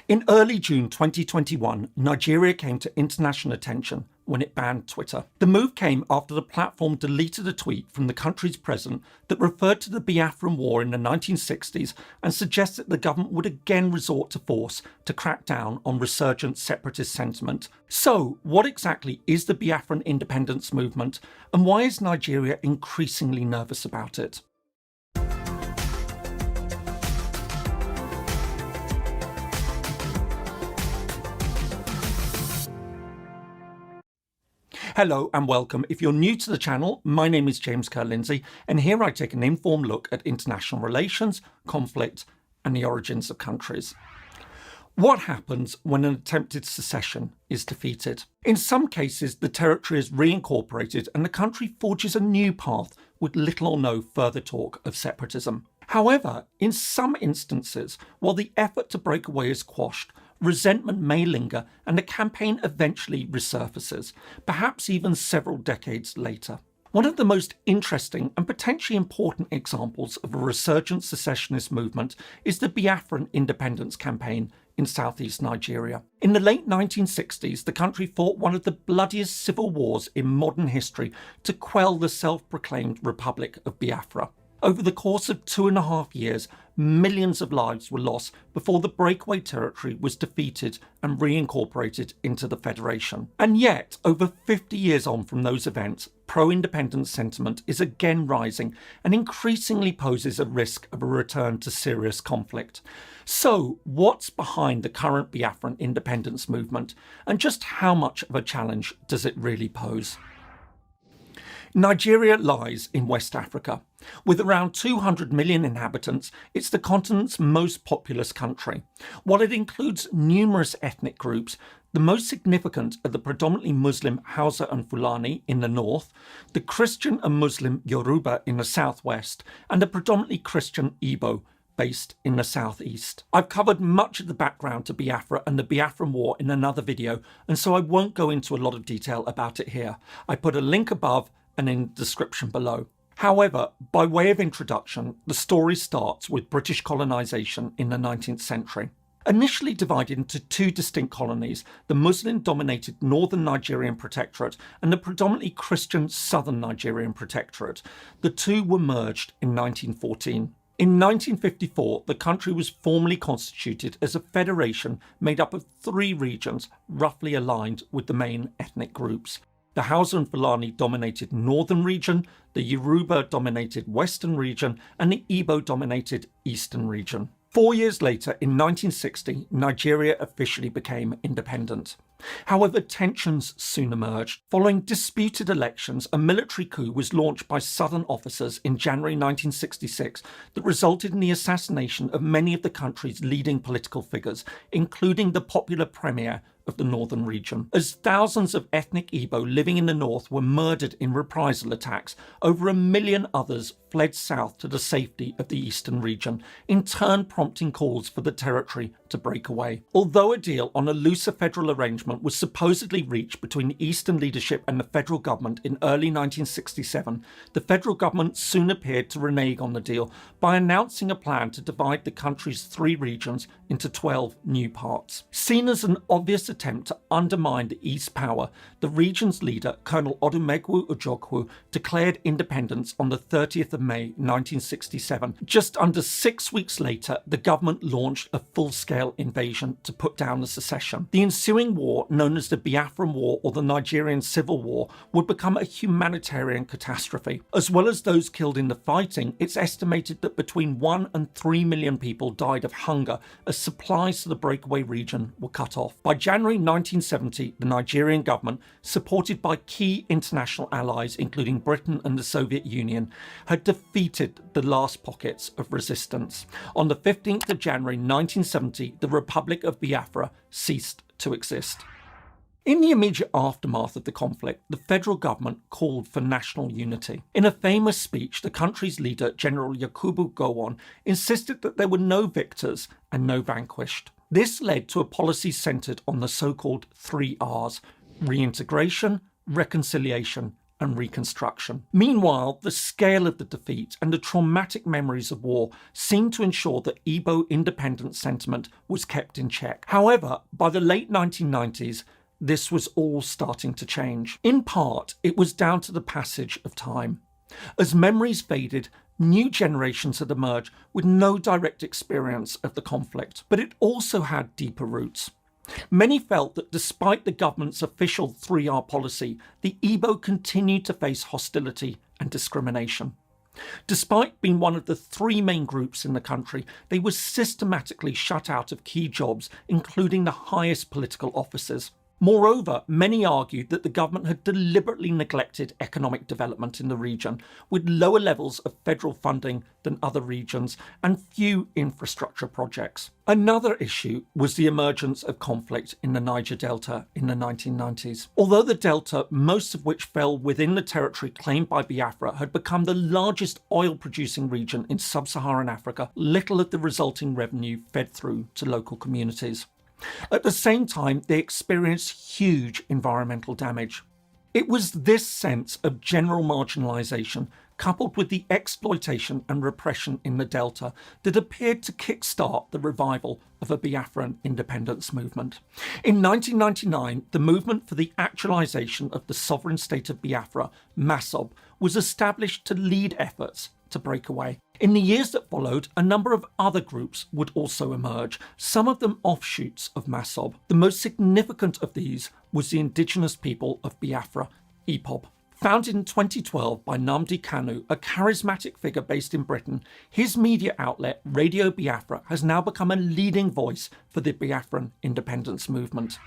In early June 2021, Nigeria came to international attention when it banned Twitter. The move came after the platform deleted a tweet from the country's president that referred to the Biafran War in the 1960s and suggested the government would again resort to force to crack down on resurgent separatist sentiment. So, what exactly is the Biafran independence movement, and why is Nigeria increasingly nervous about it? Hello and welcome. If you're new to the channel, my name is James Kerr-Lindsay, and here I take an informed look at international relations, conflict, and the origins of countries. What happens when an attempted secession is defeated? In some cases, the territory is reincorporated and the country forges a new path with little or no further talk of separatism. However, in some instances, while the effort to break away is quashed, resentment may linger and the campaign eventually resurfaces, perhaps even several decades later. One of the most interesting and potentially important examples of a resurgent secessionist movement is the Biafran independence campaign in southeast Nigeria. In the late 1960s, the country fought one of the bloodiest civil wars in modern history to quell the self-proclaimed Republic of Biafra. Over the course of 2.5 years, millions of lives were lost before the breakaway territory was defeated and reincorporated into the Federation. And yet, over 50 years on from those events, pro-independence sentiment is again rising and increasingly poses a risk of a return to serious conflict. So, what's behind the current Biafran independence movement, and just how much of a challenge does it really pose? Nigeria lies in West Africa. With around 200 million inhabitants, it's the continent's most populous country. While it includes numerous ethnic groups, the most significant are the predominantly Muslim Hausa and Fulani in the north, the Christian and Muslim Yoruba in the southwest, and the predominantly Christian Igbo based in the southeast. I've covered much of the background to Biafra and the Biafran War in another video, and so I won't go into a lot of detail about it here. I put a link above and in the description below. However, by way of introduction, the story starts with British colonisation in the 19th century. Initially divided into two distinct colonies, the Muslim-dominated Northern Nigerian Protectorate and the predominantly Christian Southern Nigerian Protectorate, the two were merged in 1914. In 1954, the country was formally constituted as a federation made up of 3 regions roughly aligned with the main ethnic groups. The Hausa and Fulani dominated northern region, the Yoruba dominated western region, and the Igbo dominated eastern region. 4 years later, in 1960, Nigeria officially became independent. However, tensions soon emerged. Following disputed elections, a military coup was launched by southern officers in January 1966 that resulted in the assassination of many of the country's leading political figures, including the popular premier of the northern region. As thousands of ethnic Igbo living in the north were murdered in reprisal attacks, over 1 million others fled south to the safety of the eastern region, in turn prompting calls for the territory to break away. Although a deal on a looser federal arrangement was supposedly reached between the eastern leadership and the federal government in early 1967, the federal government soon appeared to renege on the deal by announcing a plan to divide the country's 3 regions into 12 new parts. Seen as an obvious attempt to undermine the East's power, the region's leader, Colonel Odumegwu Ojukwu, declared independence on the 30th of May 1967. Just under 6 weeks later, the government launched a full-scale invasion to put down the secession. The ensuing war, known as the Biafran War or the Nigerian Civil War, would become a humanitarian catastrophe. As well as those killed in the fighting, it's estimated that between 1 and 3 million people died of hunger as supplies to the breakaway region were cut off. By January 1970, the Nigerian government, supported by key international allies including Britain and the Soviet Union, had defeated the last pockets of resistance. On the 15th of January 1970, the Republic of Biafra ceased to exist. In the immediate aftermath of the conflict, the federal government called for national unity. In a famous speech, the country's leader, General Yakubu Gowon, insisted that there were no victors and no vanquished. This led to a policy centred on the so-called 3 Rs: reintegration, reconciliation, and reconstruction. Meanwhile, the scale of the defeat and the traumatic memories of war seemed to ensure that Igbo independence sentiment was kept in check. However, by the late 1990s, this was all starting to change. In part, it was down to the passage of time. As memories faded, new generations had emerged with no direct experience of the conflict, but it also had deeper roots. Many felt that despite the government's official 3R policy, the Igbo continued to face hostility and discrimination. Despite being one of the three main groups in the country, they were systematically shut out of key jobs, including the highest political offices. Moreover, many argued that the government had deliberately neglected economic development in the region, with lower levels of federal funding than other regions and few infrastructure projects. Another issue was the emergence of conflict in the Niger Delta in the 1990s. Although the Delta, most of which fell within the territory claimed by Biafra, had become the largest oil-producing region in sub-Saharan Africa, little of the resulting revenue fed through to local communities. At the same time, they experienced huge environmental damage. It was this sense of general marginalisation, coupled with the exploitation and repression in the Delta, that appeared to kickstart the revival of a Biafran independence movement. In 1999, the movement for the actualisation of the sovereign state of Biafra, MASOB, was established to lead efforts to break away. In the years that followed, a number of other groups would also emerge, some of them offshoots of MASOB. The most significant of these was the indigenous people of Biafra, IPOB. Founded in 2012 by Nnamdi Kanu, a charismatic figure based in Britain, his media outlet, Radio Biafra, has now become a leading voice for the Biafran independence movement.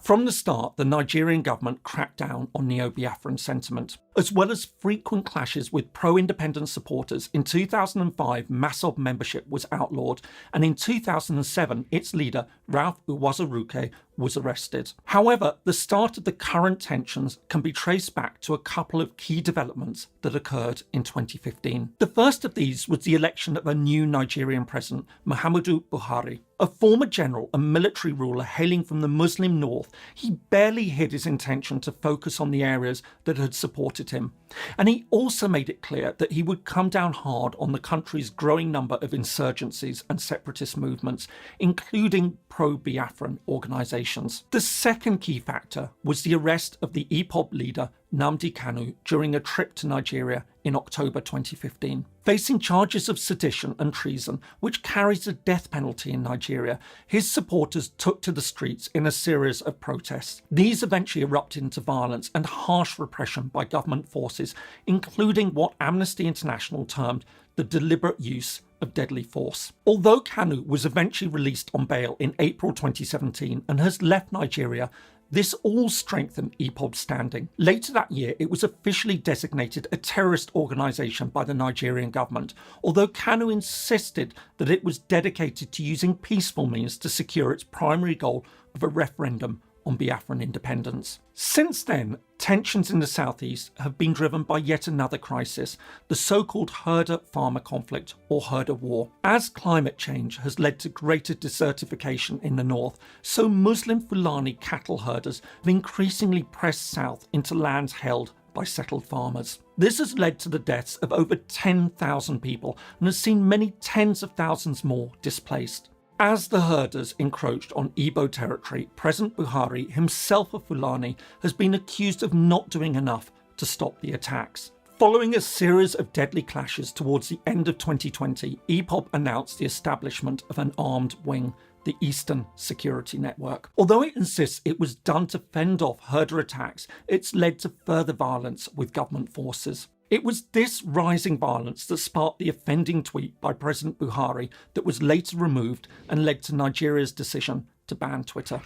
From the start, the Nigerian government cracked down on neo-Biafran sentiment. As well as frequent clashes with pro-independence supporters, in 2005 MASOB membership was outlawed, and in 2007 its leader, Ralph Uwazaruke, was arrested. However, the start of the current tensions can be traced back to a couple of key developments that occurred in 2015. The first of these was the election of a new Nigerian president, Muhammadu Buhari. A former general and military ruler hailing from the Muslim north, he barely hid his intention to focus on the areas that had supported him. And he also made it clear that he would come down hard on the country's growing number of insurgencies and separatist movements, including pro-Biafran organisations. The second key factor was the arrest of the IPOB leader Nnamdi Kanu during a trip to Nigeria in October 2015. Facing charges of sedition and treason, which carries a death penalty in Nigeria, his supporters took to the streets in a series of protests. These eventually erupted into violence and harsh repression by government forces, including what Amnesty International termed the deliberate use of deadly force. Although Kanu was eventually released on bail in April 2017 and has left Nigeria, this all strengthened IPOB's standing. Later that year, it was officially designated a terrorist organisation by the Nigerian government, although Kanu insisted that it was dedicated to using peaceful means to secure its primary goal of a referendum on Biafran independence. Since then, tensions in the southeast have been driven by yet another crisis, the so-called herder-farmer conflict or herder war. As climate change has led to greater desertification in the north, so Muslim Fulani cattle herders have increasingly pressed south into lands held by settled farmers. This has led to the deaths of over 10,000 people and has seen many tens of thousands more displaced. As the herders encroached on Igbo territory, President Buhari, himself a Fulani, has been accused of not doing enough to stop the attacks. Following a series of deadly clashes towards the end of 2020, IPOB announced the establishment of an armed wing, the Eastern Security Network. Although it insists it was done to fend off herder attacks, it's led to further violence with government forces. It was this rising violence that sparked the offending tweet by President Buhari that was later removed and led to Nigeria's decision to ban Twitter.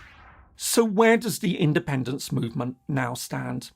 So where does the independence movement now stand?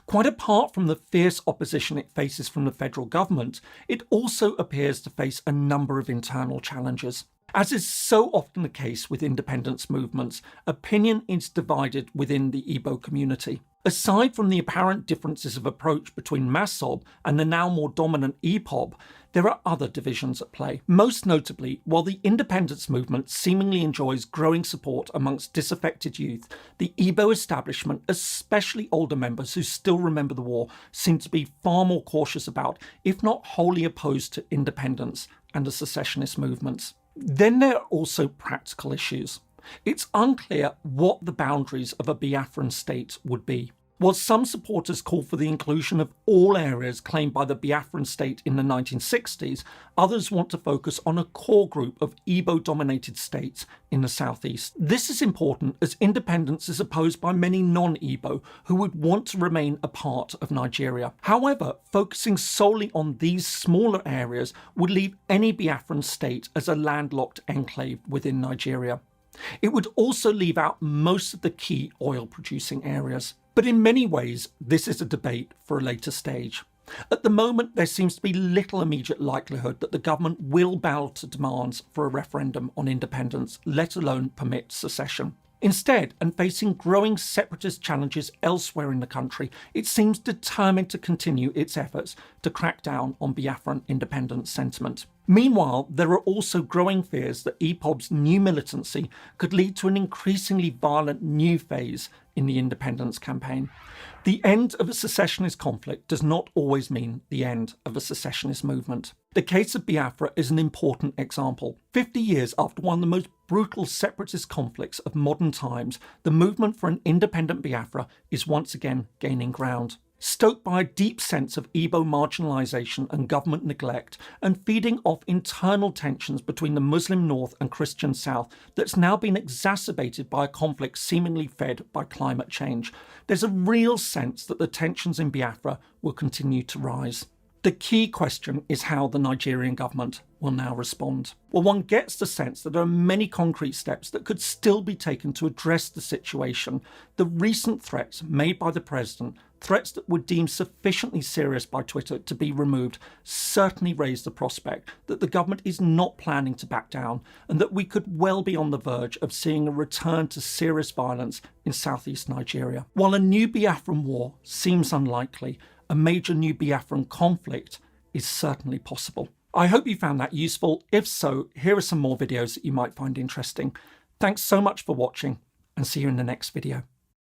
Quite apart from the fierce opposition it faces from the federal government, it also appears to face a number of internal challenges. As is so often the case with independence movements, opinion is divided within the Igbo community. Aside from the apparent differences of approach between MASOB and the now more dominant IPOB, there are other divisions at play. Most notably, while the independence movement seemingly enjoys growing support amongst disaffected youth, the Igbo establishment, especially older members who still remember the war, seem to be far more cautious about, if not wholly opposed to, independence and the secessionist movements. Then there are also practical issues. It's unclear what the boundaries of a Biafran state would be. While some supporters call for the inclusion of all areas claimed by the Biafran state in the 1960s, others want to focus on a core group of Igbo-dominated states in the southeast. This is important as independence is opposed by many non-Igbo who would want to remain a part of Nigeria. However, focusing solely on these smaller areas would leave any Biafran state as a landlocked enclave within Nigeria. It would also leave out most of the key oil-producing areas. But in many ways, this is a debate for a later stage. At the moment, there seems to be little immediate likelihood that the government will bow to demands for a referendum on independence, let alone permit secession. Instead, and facing growing separatist challenges elsewhere in the country, it seems determined to continue its efforts to crack down on Biafran independence sentiment. Meanwhile, there are also growing fears that EPOB's new militancy could lead to an increasingly violent new phase in the independence campaign. The end of a secessionist conflict does not always mean the end of a secessionist movement. The case of Biafra is an important example. 50 years after one of the most brutal separatist conflicts of modern times, the movement for an independent Biafra is once again gaining ground. Stoked by a deep sense of Igbo marginalisation and government neglect, and feeding off internal tensions between the Muslim North and Christian South that's now been exacerbated by a conflict seemingly fed by climate change, there's a real sense that the tensions in Biafra will continue to rise. The key question is how the Nigerian government will now respond. Well, one gets the sense that there are many concrete steps that could still be taken to address the situation. The recent threats made by the president, threats that were deemed sufficiently serious by Twitter to be removed, certainly raise the prospect that the government is not planning to back down and that we could well be on the verge of seeing a return to serious violence in southeast Nigeria. While a new Biafran war seems unlikely, a major new Biafran conflict is certainly possible. I hope you found that useful. If so, here are some more videos that you might find interesting. Thanks so much for watching, and see you in the next video.